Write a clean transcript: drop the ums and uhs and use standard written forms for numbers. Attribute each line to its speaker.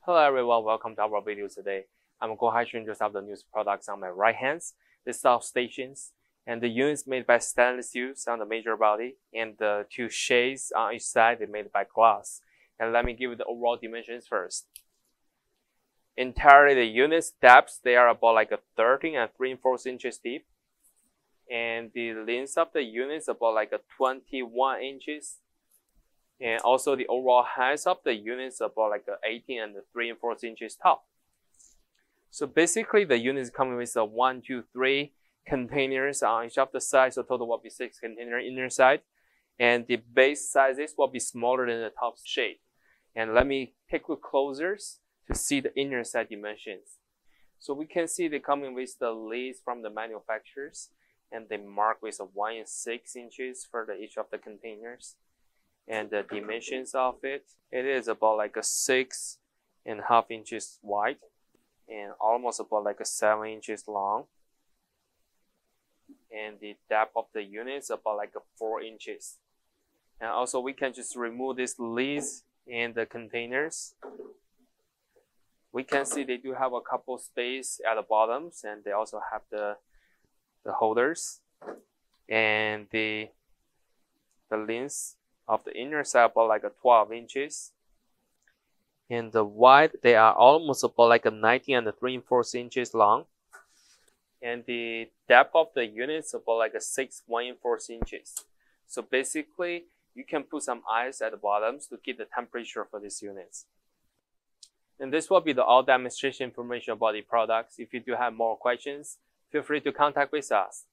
Speaker 1: Hello everyone, welcome to our video today. I'm going to introduce the new products on my right hand. The stations and the units made by stainless steel on the major body, and the two shades on each side they made by glass. And let me give you the overall dimensions first. Entirely the units depths they are about like a 13 and 3/4 inches deep, and the length of the unit is about like a 21 inches. And also the overall height of the unit is about like 18 and 3/4 inches tall. So basically the unit is coming with a 1, 2, 3 containers on each of the sides, so total will be 6 containers inner side. And the base sizes will be smaller than the top shade. And let me take a look closer to see the inner side dimensions. So we can see they coming with the lids from the manufacturers, and they mark with a 1 and 6 inches for each of the containers. And the dimensions of it is about like a 6.5 inches wide and almost about like a 7 inches long. And the depth of the unit is about like a 4 inches. And also we can just remove these lids in the containers. We can see they do have a couple space at the bottoms, and they also have the holders. And the length of the inner side about like a 12 inches. And the wide they are almost about like a 19 and 3/4 inches long. And the depth of the unit is about like a 6.1/4 inches. So basically you can put some ice at the bottoms to keep the temperature for these units. And this will be the all demonstration information about the products. If you do have more questions, feel free to contact with us.